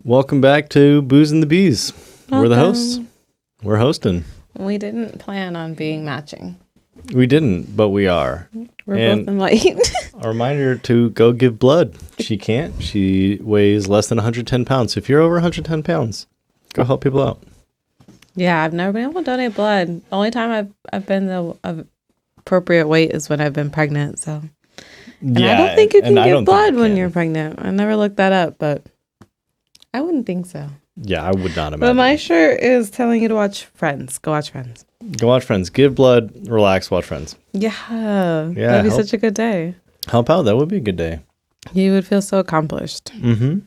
Welcome back to Booze and the Bees. We're the hosts. We're hosting. We didn't plan on being matching. We didn't, but we are. We're both in white. A reminder to go give blood. She can't. She weighs less than 110 pounds. If you're over 110 pounds, go help people out. Yeah, I've never been able to donate blood. The only time I've been the appropriate weight is when I've been pregnant. So, and I don't think you can give blood when you're pregnant. I never looked that up, but I wouldn't think so. Yeah, I would not imagine. But my shirt is telling you to watch Friends. Go watch Friends. Go watch Friends. Give blood. Relax. Watch Friends. Yeah. That'd be such a good day. Help out. That would be a good day. You would feel so accomplished. Mm-hmm.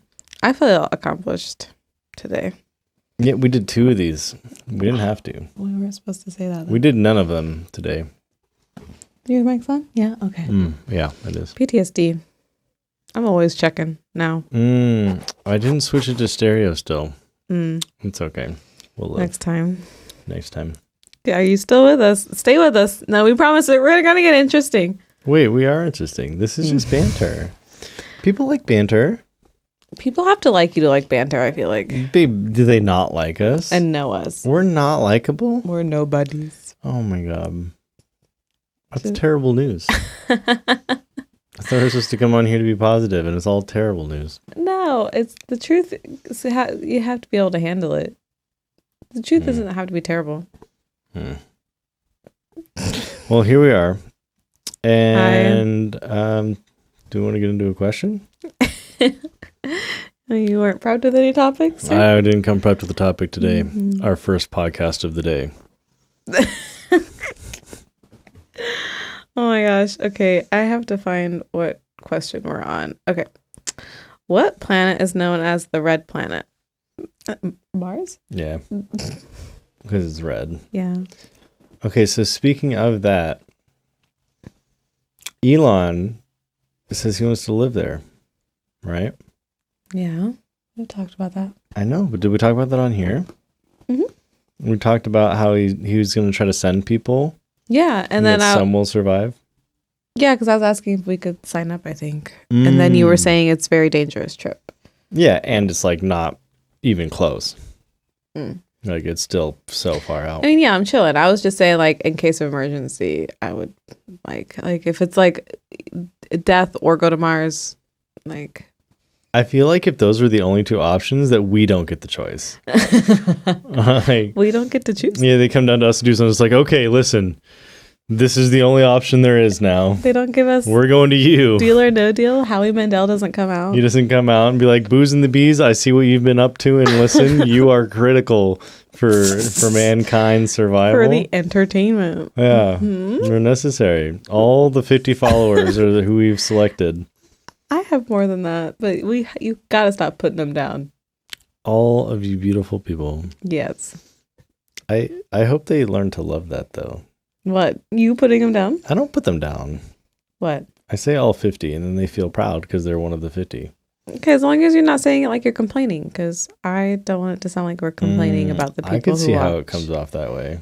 I feel accomplished today. Yeah, we did 2 of these. We didn't have to. We were supposed to say that. We did none of them today. Your mic's on? Yeah. Okay. Yeah, it is. PTSD. I'm always checking now. I didn't switch it to stereo still. It's okay. We'll live. Next time. Yeah, are you still with us? Stay with us. No, we promise that we're going to get interesting. Wait, we are interesting. This is just banter. People like banter. People have to like you to like banter, I feel like. Do they not like us? And know us. We're not likable? We're nobodies. Oh my God. That's terrible news. I thought we were supposed to come on here to be positive, and it's all terrible news. No, it's the truth. You have to be able to handle it. The truth doesn't have to be terrible. Well, here we are. And do you want to get into a question? You weren't prepped with any topics? Or? I didn't come prepped with a topic today. Our first podcast of the day. Oh my gosh. Okay, I have to find what question we're on. Okay. What planet is known as the red planet? Mars? Yeah. Because it's red. Yeah. Okay, so speaking of that, Elon says he wants to live there, right? Yeah. We talked about that. I know, but did we talk about that on here? Mm-hmm. We talked about how he was going to try to send people. Yeah, and then some will survive. Yeah, because I was asking if we could sign up, I think. And then you were saying it's a very dangerous trip. Yeah, and it's like not even close. Like it's still so far out. I mean, yeah, I'm chilling. I was just saying, like, in case of emergency, I would like if it's like death or go to Mars, like. I feel like if those were the only 2 options, that we don't get the choice. We don't get to choose. Yeah, they come down to us to do something. It's like, okay, listen, this is the only option there is now. They don't give us. We're going to you. Deal or no deal. Howie Mandel doesn't come out. He doesn't come out and be like, Booze and the Bees, I see what you've been up to, and listen, you are critical for mankind's survival. For the entertainment. Yeah, they're necessary. All the 50 followers are who we've selected. I have more than that, but you gotta stop putting them down. All of you beautiful people. Yes. I hope they learn to love that, though. What? You putting them down? I don't put them down. What? I say all 50, and then they feel proud because they're one of the 50. Okay, as long as you're not saying it like you're complaining, because I don't want it to sound like we're complaining about the people who I can see watch. how it comes off that way.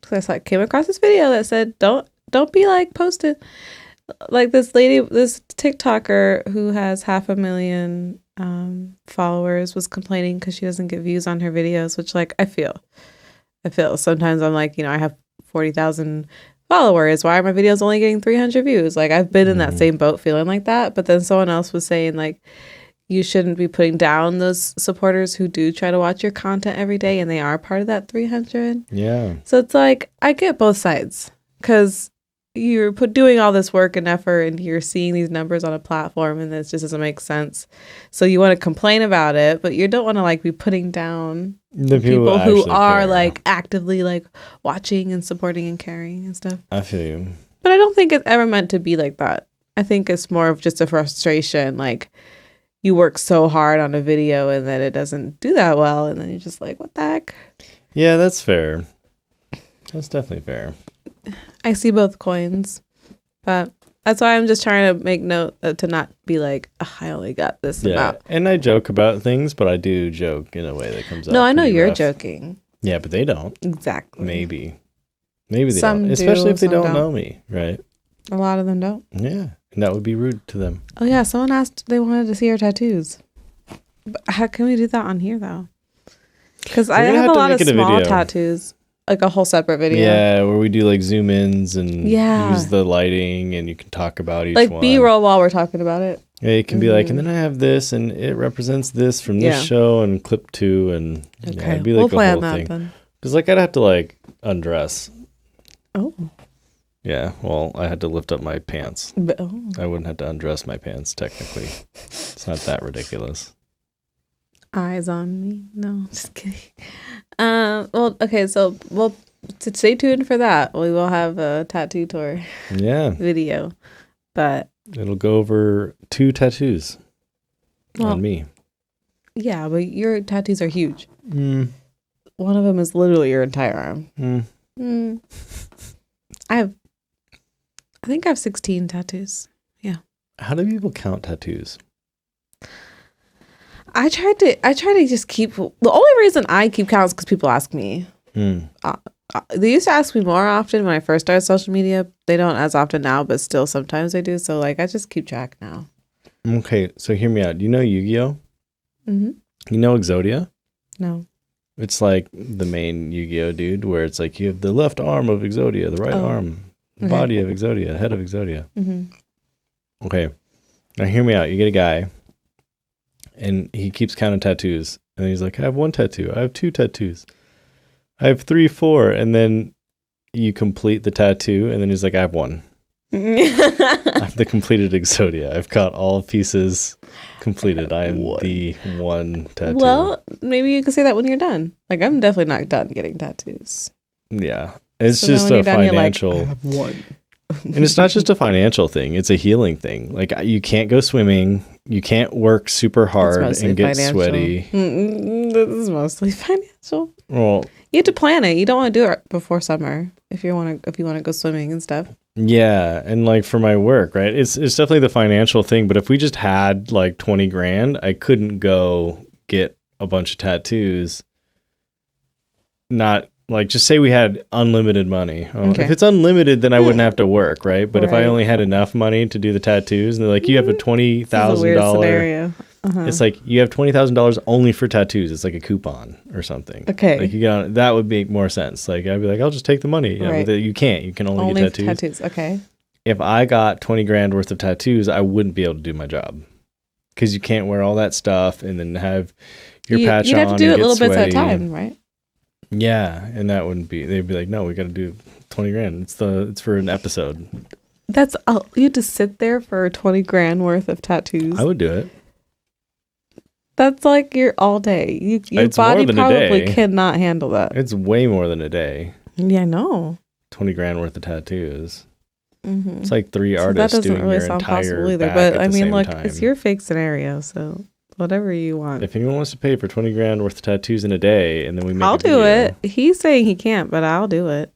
So I came across this video that said, don't be like posted. Like this lady, this TikToker who has 500,000 followers was complaining because she doesn't get views on her videos, which like I feel sometimes I'm like, I have 40,000 followers. Why are my videos only getting 300 views? Like I've been in that same boat feeling like that. But then someone else was saying like, you shouldn't be putting down those supporters who do try to watch your content every day and they are part of that 300. Yeah. So it's like, I get both sides because you're doing all this work and effort and you're seeing these numbers on a platform and this just doesn't make sense. So you want to complain about it, but you don't want to like be putting down the people who are like actively like watching and supporting and caring and stuff. I feel you. But I don't think it's ever meant to be like that. I think it's more of just a frustration. Like you work so hard on a video and then it doesn't do that well. And then you're just like, what the heck? Yeah, that's fair. That's definitely fair. I see both coins, but that's why I'm just trying to make note to not be like, I only got this amount. And I joke about things, but I do joke in a way that comes out. No, I know you're joking. Yeah, but they don't. Exactly. Maybe they some don't. Do, especially if they don't know me, right? A lot of them don't. Yeah, and that would be rude to them. Oh yeah, someone asked they wanted to see your tattoos. But how can we do that on here though? Because We're I gonna have have a to lot of make it a small video. tattoos, like a whole separate video. Yeah, where we do like zoom ins and Yeah. use the lighting, and you can talk about each Like one. B-roll while we're talking about it. Yeah, it can be like, and then I have this, and it represents this from this Yeah. show, and clip 2, and yeah, Okay, it'd be we'll like a plan whole that thing. then. Because like I'd have to like undress. Oh. Yeah, well, I had to lift up my pants. But, oh. I wouldn't have to undress my pants technically. It's not that ridiculous. Eyes on me. No, just kidding. Well, okay, so to stay tuned for that. We will have a tattoo tour Yeah, video. But it'll go over 2 tattoos well, on me. yeah, but your tattoos are huge. Mm, One of them is literally your entire arm. mm. I think I have 16 tattoos. How do people count tattoos? I try to just keep. The only reason I keep count is because people ask me. Mm. They used to ask me more often when I first started social media. They don't as often now, but still sometimes they do. So like I just keep track now. Okay, so hear me out. Do you know Yu-Gi-Oh? Mm-hmm. You know Exodia? No. It's like the main Yu-Gi-Oh dude, where it's like you have the left arm of Exodia, the right arm, okay. body of Exodia, head of Exodia. Mm-hmm. Okay, now hear me out. You get a guy, and he keeps counting tattoos, and he's like, I have 1 tattoo, I have 2 tattoos, I have 3, 4, and then you complete the tattoo, and then he's like, I have 1. I'm the completed Exodia. I've got all pieces completed. I am the 1 tattoo. Well, maybe you could say that when you're done. Like I'm definitely not done getting tattoos. Yeah, it's So then just when a you're done, you're like, financial. I have 1. And it's not just a financial thing, it's a healing thing. Like you can't go swimming, you can't work super hard and get sweaty. This is mostly financial. Well, You have to plan it. You don't want to do it before summer if you want to go swimming and stuff. yeah, and like for my work, right? It's definitely the financial thing, but if we just had like 20 grand, I couldn't go get a bunch of tattoos. Not like just say we had unlimited money. Okay. If it's unlimited, then I wouldn't have to work, right? But if I Right. only had enough money to do the tattoos, and they're like, you have a This is a weird $20,000. scenario. It's like you have $20,000 only for tattoos. It's like a coupon or something. Okay. Like you got that would make more sense. Like I'd be like, I'll just take the money. Yeah, Right. but you can't. You can only get for tattoos. Okay. If I got 20 grand worth of tattoos, I wouldn't be able to do my job because you can't wear all that stuff and then have your patch You'd on. have to do and it get little bits at a sweaty. time, right? Yeah, and that wouldn't be. They'd be like, no, we got to do 20 grand. It's for an episode. That's you have to sit there for 20 grand worth of tattoos. I would do it. That's like your all day. Your It's more body than a probably day. cannot handle that. It's way more than a day. Yeah, I know. 20 grand worth of tattoos. Mm-hmm. It's like 3 So that artists doesn't doing really your sound entire possible either. back But at I the mean, same look, time. it's your fake scenario, so whatever you want. If anyone wants to pay for 20 grand worth of tattoos in a day, and then we make I'll a do video, it. He's saying he can't, but I'll do it.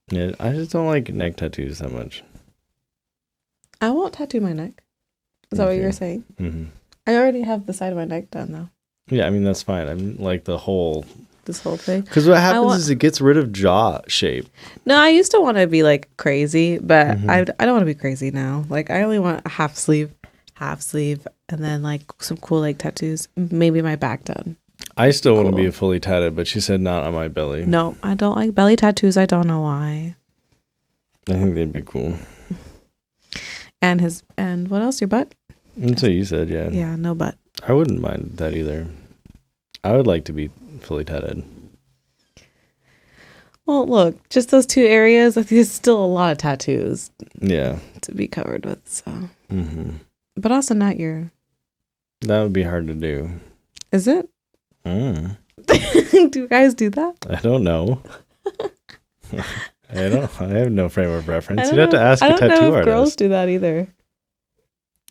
Yeah, I just don't like neck tattoos that much. I won't tattoo my neck. Is that what Okay. you're saying? Hmm. I already have the side of my neck done though. Yeah, I mean that's fine. I'm like the whole This whole thing. because what happens want- is it gets rid of jaw shape. No, I used to want to be like crazy, but Mhm. I don't want to be crazy now. Like I only want a half sleeve, and then like some cool like tattoos. Maybe my back done. I still want to Cool. be fully tatted, but she said not on my belly. No, I don't like belly tattoos. I don't know why. I think they'd be cool. And what else? Your butt? That's what you said. Yeah. Yeah, no butt. I wouldn't mind that either. I would like to be fully tatted. Well, look, just those 2 areas. Like, there's still a lot of tattoos Yeah. to be covered with. So, Hmm. but also not your. That would be hard to do. Is it? Mm. Do you guys do that? I don't know. I have no frame of reference. I You'd don't have to know- ask I a don't know tattoo if girls artist. do that either.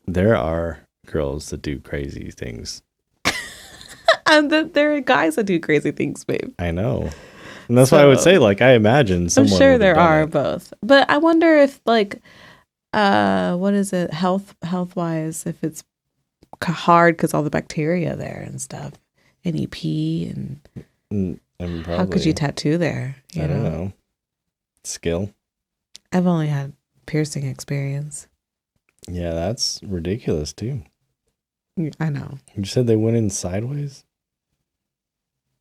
There are girls that do crazy things. And that there are guys that do crazy things, babe. I know. And that's why I would So- say, like, I imagine I'm someone sure would have there done are it. both. But I wonder if like what is it health wise if it's hard because all the bacteria there and stuff and you pee and And how could you tattoo there? You I don't know. Skill. I've only had piercing experience. Yeah, that's ridiculous too. I know. You said they went in sideways?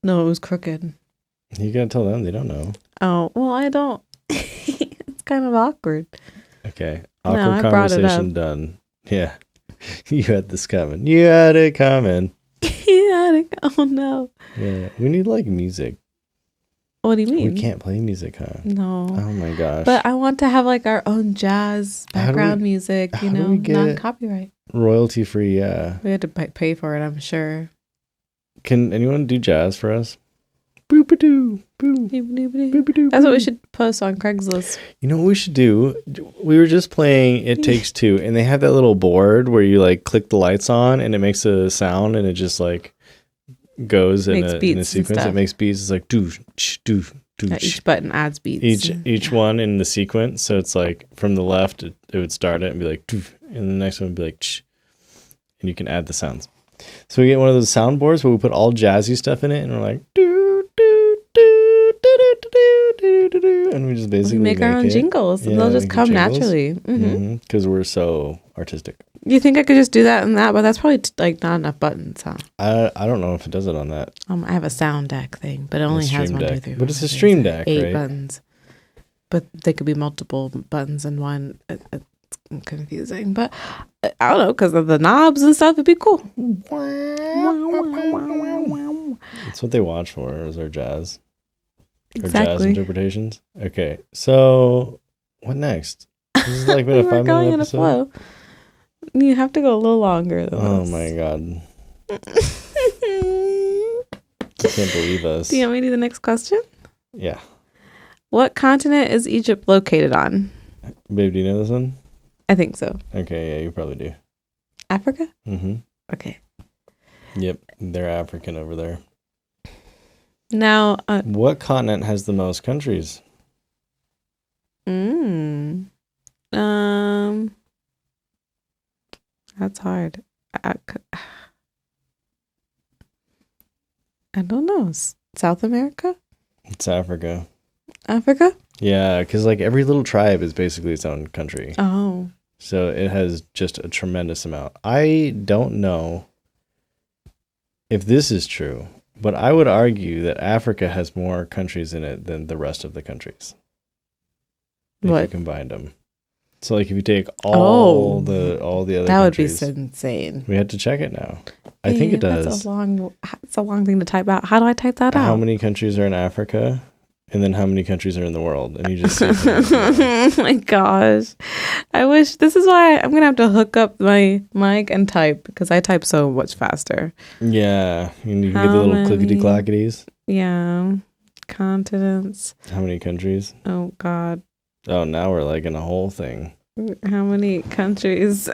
No, it was crooked. You gotta tell them, they don't know. Oh, well, I don't. It's kind of awkward. Okay. No, Awkward I brought it conversation up. done. Yeah. You had this coming. You had it coming. Yeah. Oh no. Yeah. We need like music. What do you mean? We can't play music, huh? No. Oh my gosh. But I want to have like our own jazz How do background we- music, how do we get- non-copyright. Royalty free, yeah. We had to pay for it, I'm sure. Can anyone do jazz for us? Boop-a-doo. Boom. Boop-a-doo. That's what we should post on Craigslist. You know what we should do? We were just playing It Takes Two, and they have that little board where you like click the lights on and it makes a sound and it just like goes in Makes a beats and sequence. It stuff. makes beats. It's like do do do. Yeah, each button adds beats. Each one in the sequence. So it's like from the left, it would start it and be like, doof, and the next one would be like, ch, and you can add the sounds. So we get one of those soundboards where we put all jazzy stuff in it, and we're like, do do do do do do do do do, and we just basically We make our own it. jingles, and Yeah, they'll just make the come jingles. naturally. Hmm. Because we're so artistic. You think I could just do that and that, but that's probably like not enough buttons, huh? I don't know if it does it on that. I have a sound deck thing, but it only has Stream 1, 2, Deck. 3, But 4, it's a 5, 6, Stream 7, Deck, 8 right? buttons. But they could be multiple buttons in one. It's confusing, but I don't know, because of the knobs and stuff. It'd be cool. That's what they watch for, is our jazz. Or jazz Exactly. interpretations. Okay, so what next? This has like been a We're 5 going minute in a episode. flow. You have to go a little longer than Oh this. my god. I can't believe us. Do you want me to do the next question? Yeah. What continent is Egypt located on? Babe, do you know this one? I think so. Okay, yeah, you probably do. Africa? Mm-hmm. Okay. Yep, they're African over there. Now, What continent has the most countries? that's hard. I don't know. South America? It's Africa. Africa? Yeah, because like every little tribe is basically its own country. Oh. So it has just a tremendous amount. I don't know if this is true, but I would argue that Africa has more countries in it than the rest of the countries. If you What? combined them. So like if you take all Oh. the other That would be countries, insane. we had to check it now. I think it does. It's a long thing to type out. How do I type that out? How many countries are in Africa? And then how many countries are in the world? And you just see Oh my gosh. I wish this is why I'm gonna have to hook up my mic and type, because I type so much faster. yeah, and you can get How the little many? clickety clackities. Yeah. Continents. How many countries? Oh god. Oh, now we're like in a whole thing. How many countries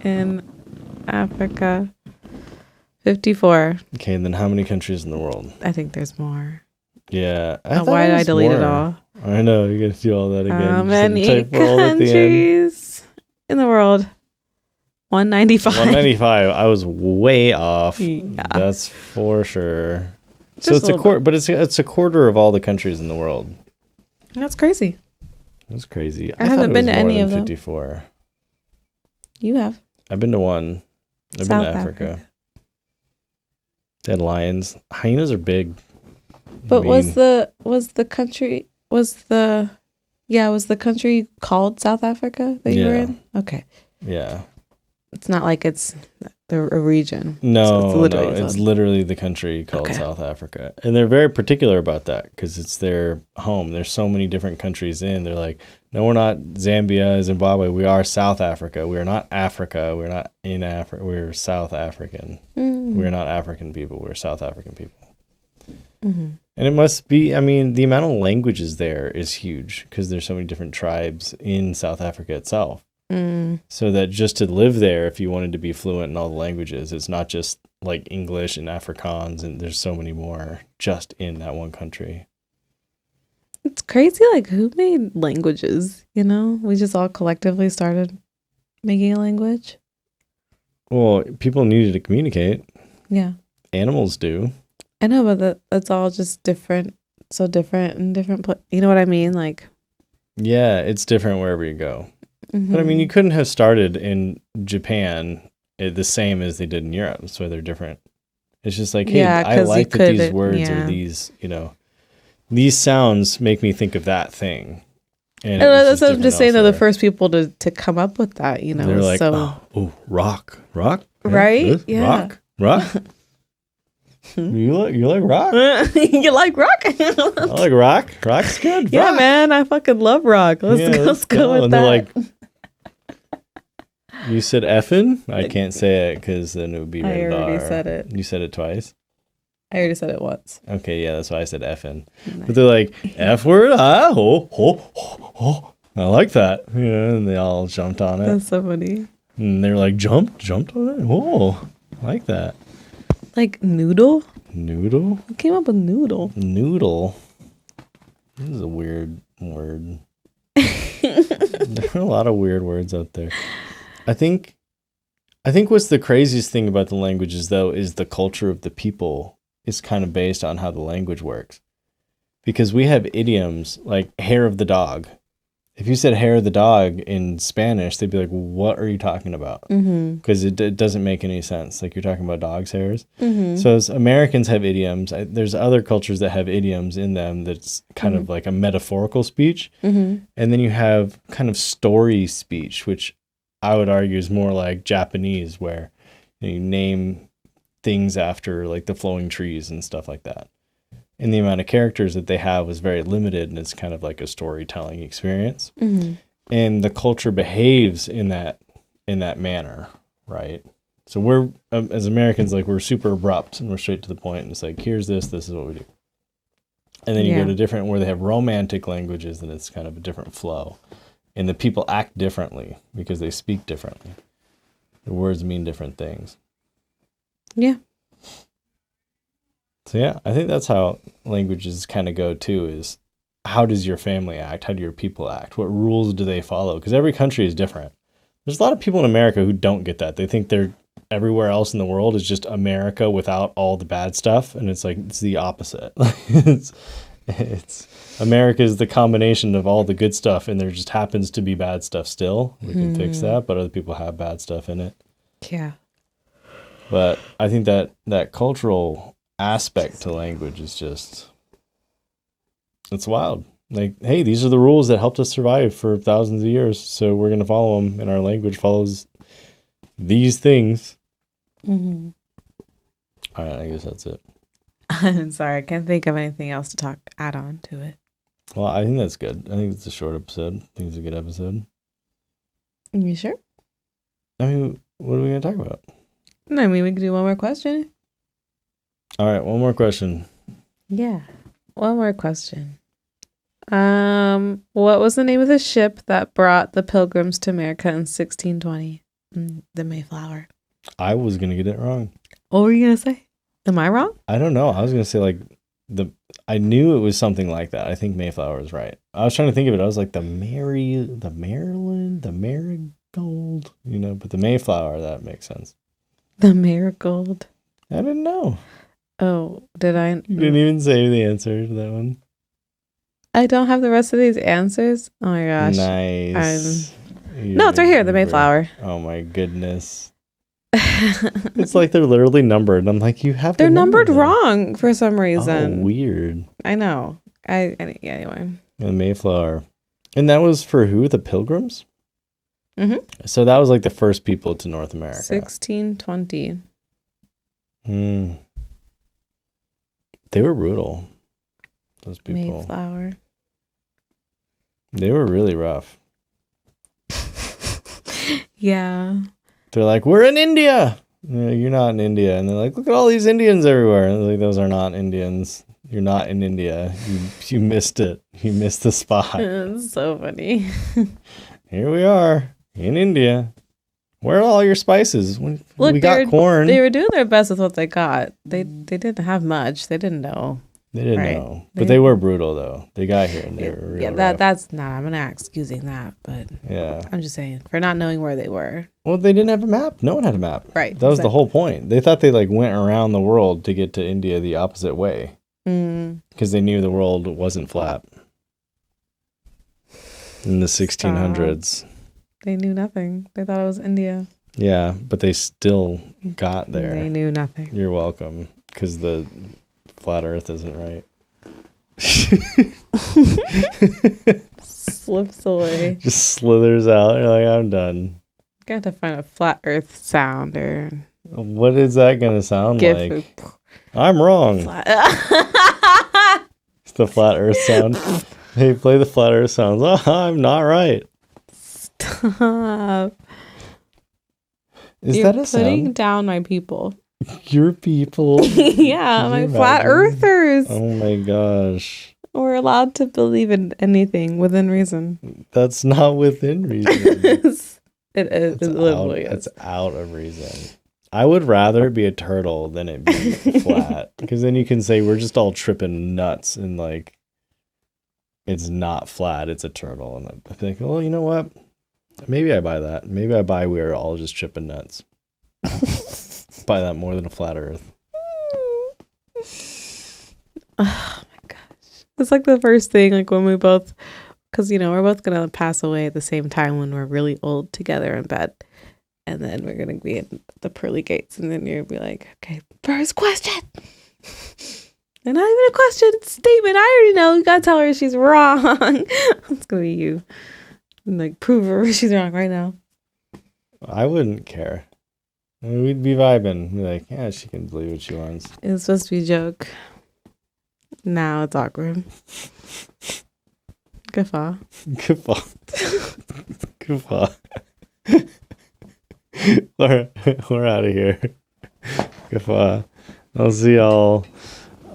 in Africa? 54. Okay, and then how many countries in the world? I think there's more. Yeah. Oh, why did I delete it all? I know, you gotta do all that again. How You just had to many type all at the end. countries in the world? 195. 195. I was way off. Yeah. That's for sure. So Just it's a a little quarter, but it's a quarter of all the countries in the world. That's crazy. That's crazy. I haven't thought it been was to more any than of them. 54. You have. I've been to one. I've South been to Africa. Africa. They had lions. Hyenas are big. But mean. was the country called South Africa that you were Yeah. in? Okay. Yeah. It's not like it's a region. No, So it's literally the country called Okay. South Africa. And they're very particular about that because it's their home. There's so many different countries in. They're like, no, we're not Zambia, Zimbabwe. We are South Africa. We are not Africa. We're not in Africa. We're South African. We're not African people. We're South African people. Mm-hmm. And it must be, I mean, the amount of languages there is huge because there's so many different tribes in South Africa itself. So that just to live there, if you wanted to be fluent in all the languages, it's not just like English and Afrikaans, and there's so many more just in that one country. It's crazy, like, who made languages, you know? We just all collectively started making a language. Well, people needed to communicate. Yeah. Animals do. I know, but that's all just different. So different in different you know what I mean? Like, Yeah, it's different wherever you go. mhm. But I mean, you couldn't have started in Japan the same as they did in Europe. That's why they're different. It's just like, hey, Yeah, I 'cause you like that these couldn't- words yeah. or these, these sounds make me think of that thing. And That's what I'm just saying. They're the first people to come up with that. They're like, so oh, rock, yeah, Right? this, Yeah. rock. you like rock? You like rock? I like rock. Rock's good. Yeah, rock. man, I fucking love rock. Let's go with And that. they're like, you said effing? I can't say it because then it would be I rated already R. said it. You said it twice? I already said it once. Okay, yeah, that's why I said effing. But they're like, F word? I like that. And they all jumped on it. That's so funny. And they're like, jumped on it? Oh, I like that. Like noodle? Noodle? Who came up with noodle? Noodle. This is a weird word. There are a lot of weird words out there. I think what's the craziest thing about the languages, though, is the culture of the people is kind of based on how the language works. Because we have idioms like hair of the dog. If you said hair of the dog in Spanish, they'd be like, what are you talking about? Because it doesn't make any sense. Like you're talking about dog's hairs. So as Americans have idioms, there's other cultures that have idioms in them that's kind of like a metaphorical speech. And then you have kind of story speech, which I would argue is more like Japanese, where you name things after like the flowing trees and stuff like that. And the amount of characters that they have was very limited, and it's kind of like a storytelling experience. And the culture behaves in that manner, right? So we're as Americans, like we're super abrupt and we're straight to the point, and it's like, here's this is what we do. And then you go to different where they have romantic languages, and it's kind of a different flow. And the people act differently because they speak differently. The words mean different things. Yeah. So yeah, I think that's how languages kind of go too, is how does your family act? How do your people act? What rules do they follow? Because every country is different. There's a lot of people in America who don't get that. They think they're everywhere else in the world is just America without all the bad stuff. And it's like, it's the opposite. It's America is the combination of all the good stuff, and there just happens to be bad stuff still. We can fix that, but other people have bad stuff in it. Yeah. But I think that cultural aspect to language is just, it's wild. Like, hey, these are the rules that helped us survive for thousands of years, so we're going to follow them, and our language follows these things. All right, I guess that's it. I'm sorry, I can't think of anything else to add on to it. Well, I think that's good. I think it's a short episode. I think it's a good episode. You sure? I mean, what are we going to talk about? No, I mean, we could do one more question. All right, one more question. Yeah, one more question. What was the name of the ship that brought the Pilgrims to America in 1620? The Mayflower. I was going to get it wrong. What were you going to say? Am I wrong? I don't know. I was going to say like I knew it was something like that. I think Mayflower is right. I was trying to think of it. I was like the Maryland, the Marigold, but the Mayflower, that makes sense. The Marigold. I didn't know. Oh, did I? You didn't even say the answer to that one. I don't have the rest of these answers. Oh my gosh. Nice. No, it's right here. The Mayflower. Oh my goodness. It's like they're literally numbered. I'm like, you have. They're numbered wrong for some reason. Oh, weird. I know. Anyway. The Mayflower, and that was for who? The Pilgrims. So that was like the first people to North America. 1620. They were brutal. Those people. Mayflower. They were really rough. Yeah. They're like, we're in India. You're not in India. And they're like, look at all these Indians everywhere. And they're like, those are not Indians. You're not in India. You missed it. You missed the spot. It's so funny. Here we are in India. Where are all your spices? Look, we got corn. They were doing their best with what they got. They didn't have much. They didn't know. They didn't know. But they were brutal, though. They got here and they were real rough. That's not, I'm not excusing that, but yeah, I'm just saying, for not knowing where they were. Well, they didn't have a map. No one had a map. Right. That was the whole point. They thought they went around the world to get to India the opposite way. Because they knew the world wasn't flat. In the 1600s. They knew nothing. They thought it was India. Yeah, but they still got there. They knew nothing. You're welcome, because the flat Earth isn't right. Slips away. Just slithers out. You're like, I'm done. Got to find a flat Earth sound or What is that gonna sound gif. like? I'm wrong. It's the flat Earth sound. Hey, play the flat Earth sounds. Oh, I'm not right. Stop. Is You're that a putting sound? down my people. Your people. Yeah, Can my you flat imagine? earthers. Oh my gosh. We're allowed to believe in anything within reason. That's not within reason. It is. It literally It's is. out of reason. I would rather it be a turtle than it be flat, because then you can say we're just all tripping nuts and like it's not flat, it's a turtle, and I think, well, you know what? Maybe I buy that. Maybe I buy we're all just tripping nuts. Buy that more than a flat Earth. Oh my gosh. It's like the first thing, like when we both, because, you know, we're both going to pass away at the same time when we're really old together in bed. And then we're going to be in the pearly gates. And then you'll be like, okay, first question. And not even a question, statement. I already know. You got to tell her she's wrong. It's going to be you. And like, prove her she's wrong right now. I wouldn't care. I mean, we'd be vibing. Be like, yeah, she can believe what she wants. It was supposed to be a joke. Now it's awkward. Guffaw. Goodbye. Goodbye. We're out of here. Goodbye. I'll see y'all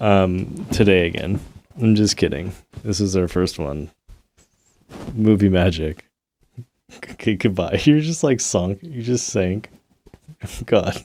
today again. I'm just kidding. This is our first one. Movie magic. Okay, goodbye. You're just like sunk. You just sank. God.